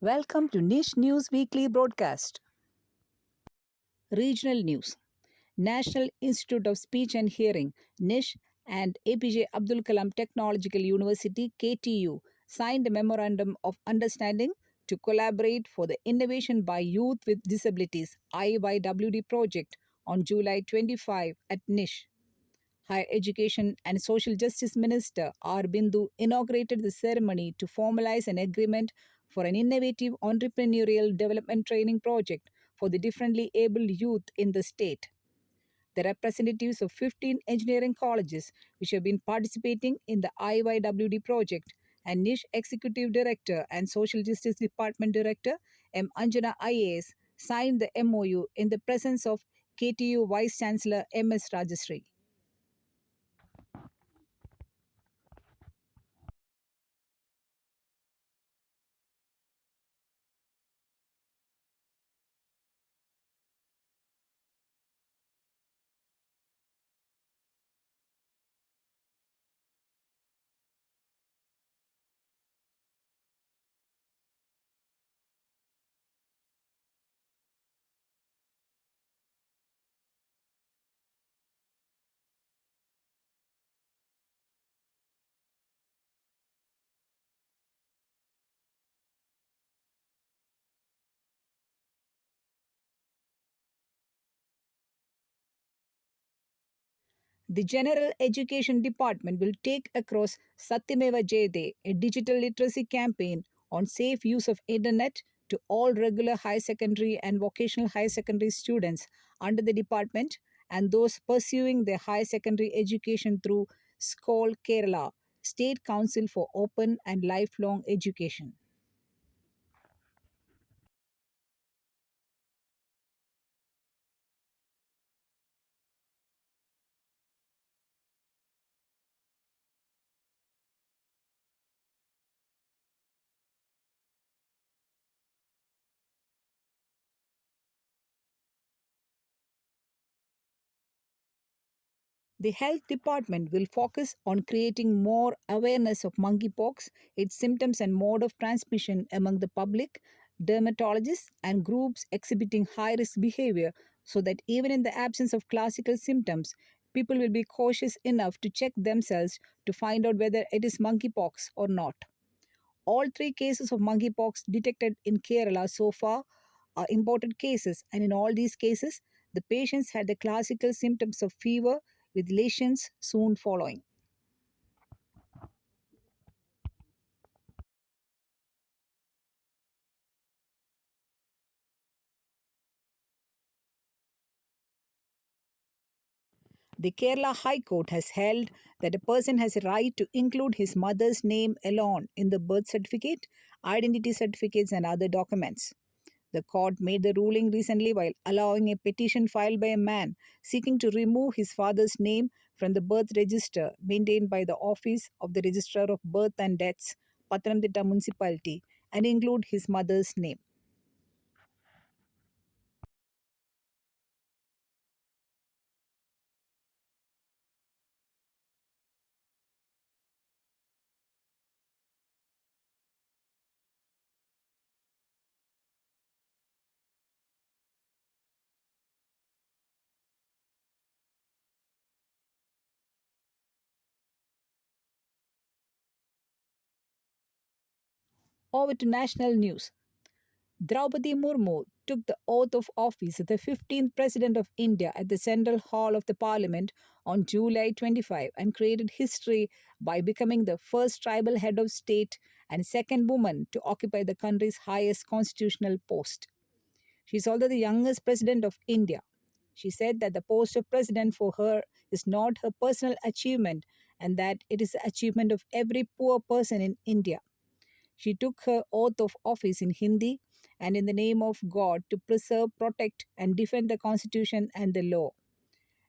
Welcome to NISH News Weekly Broadcast. Regional News. National Institute of Speech and Hearing NISH and APJ Abdul Kalam Technological University KTU signed a memorandum of understanding to collaborate for the Innovation by Youth with Disabilities IYWD project on July 25 at NISH. Higher Education and Social Justice Minister R. Bindu inaugurated the ceremony to formalize an agreement for an innovative entrepreneurial development training project for the differently abled youth in the state. The representatives of 15 engineering colleges which have been participating in the IYWD project and NISH Executive Director and Social Justice Department Director M. Anjana IAS signed the MOU in the presence of KTU Vice Chancellor M. S. Rajashree. The General Education Department will take across Satyameva Jayate, a digital literacy campaign on safe use of internet to all regular high secondary and vocational high secondary students under the department and those pursuing their high secondary education through SCOL Kerala, State Council for Open and Lifelong Education. The health department will focus on creating more awareness of monkeypox, its symptoms and mode of transmission among the public, dermatologists, and groups exhibiting high risk behavior so that even in the absence of classical symptoms, people will be cautious enough to check themselves to find out whether it is monkeypox or not. All three cases of monkeypox detected in Kerala so far are imported cases, and in all these cases, the patients had the classical symptoms of fever with lesions soon following. The Kerala High Court has held that a person has a right to include his mother's name alone in the birth certificate, identity certificates, and other documents. The court made the ruling recently while allowing a petition filed by a man seeking to remove his father's name from the birth register maintained by the Office of the Registrar of Birth and Deaths, Pathanamthitta Municipality, and include his mother's name. Over to national news. Draupadi Murmu took the oath of office as the 15th President of India at the Central Hall of the Parliament on July 25 and created history by becoming the first tribal head of state and second woman to occupy the country's highest constitutional post. She is also the youngest President of India. She said that the post of President for her is not her personal achievement and that it is the achievement of every poor person in India. She took her oath of office in Hindi and in the name of God to preserve, protect, and defend the Constitution and the law.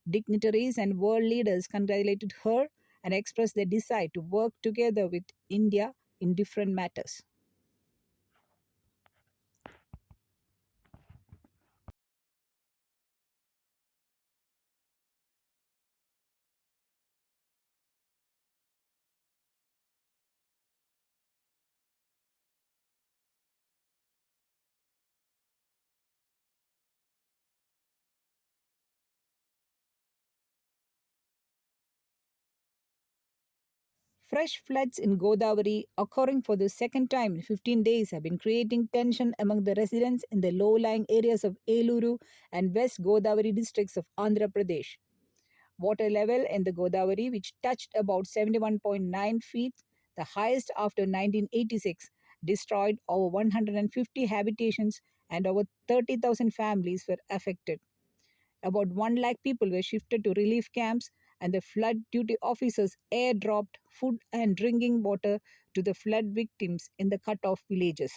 Dignitaries and world leaders congratulated her and expressed their desire to work together with India in different matters. Fresh floods in Godavari, occurring for the second time in 15 days, have been creating tension among the residents in the low lying areas of Eluru and West Godavari districts of Andhra Pradesh. Water level in the Godavari, which touched about 71.9 feet, the highest after 1986, destroyed over 150 habitations and over 30,000 families were affected. About 1 lakh people were shifted to relief camps, and the flood duty officers airdropped food and drinking water to the flood victims in the cut-off villages.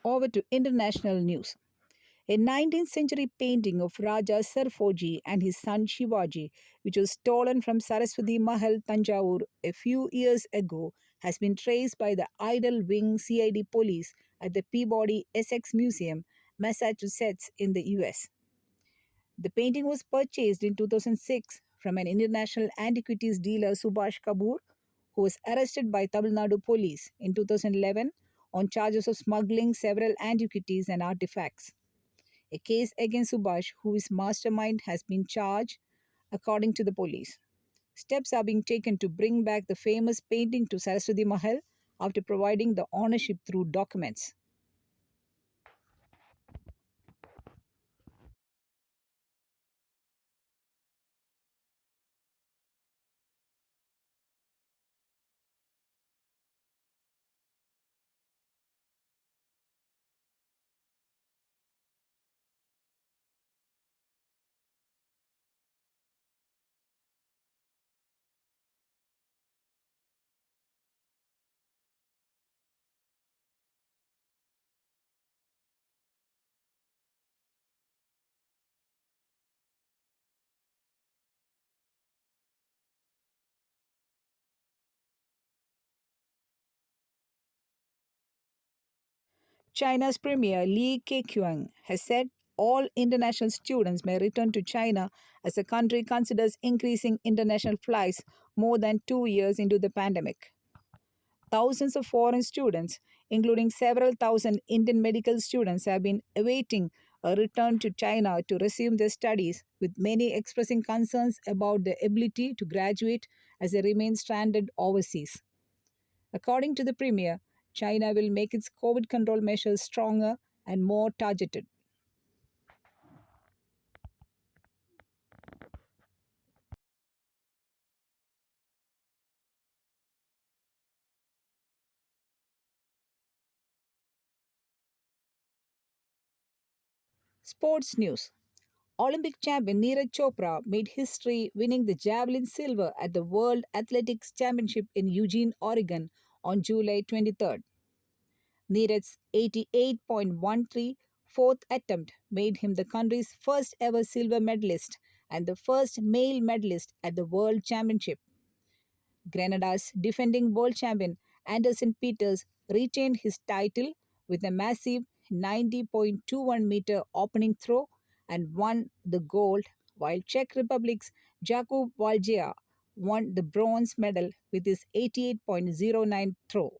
Over to international news. A 19th century painting of Raja Sarfoji and his son Shivaji, which was stolen from Saraswati Mahal, Tanjavur, a few years ago, has been traced by the Idle Wing CID police at the Peabody Essex Museum, Massachusetts, in the US. The painting was purchased in 2006 from an international antiquities dealer, Subhash Kapoor, who was arrested by Tamil Nadu police in 2011 on charges of smuggling several antiquities and artifacts. A case against Subhash, who is mastermind, has been charged, according to the police. Steps are being taken to bring back the famous painting to Saraswati Mahal after providing the ownership through documents. China's Premier Li Keqiang has said all international students may return to China as the country considers increasing international flights more than 2 years into the pandemic. Thousands of foreign students, including several thousand Indian medical students, have been awaiting a return to China to resume their studies, with many expressing concerns about their ability to graduate as they remain stranded overseas. According to the Premier, China will make its COVID control measures stronger and more targeted. Sports news. Olympic champion Neeraj Chopra made history winning the javelin silver at the World Athletics Championship in Eugene, Oregon on July 23rd. Neeraj's 88.13 fourth attempt made him the country's first ever silver medalist and the first male medalist at the World Championship. Grenada's defending world champion Anderson Peters retained his title with a massive 90.21-meter opening throw and won the gold, while Czech Republic's Jakub Valjeja won the bronze medal with his 88.09 throw.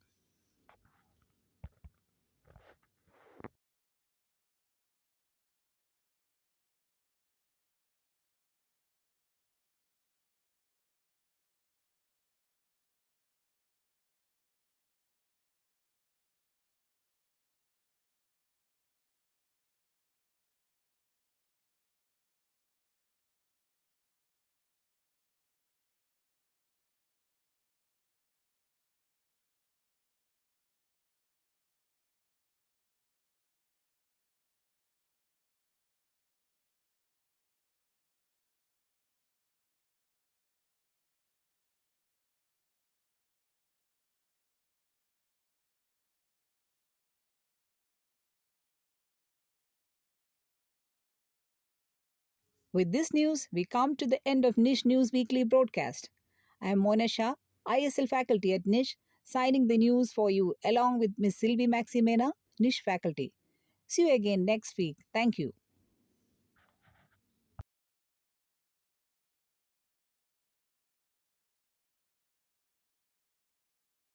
With this news, we come to the end of NISH News Weekly broadcast. I am Mona Shah, ISL faculty at NISH, signing the news for you along with Ms. Sylvie Maximena, NISH faculty. See you again next week. Thank you.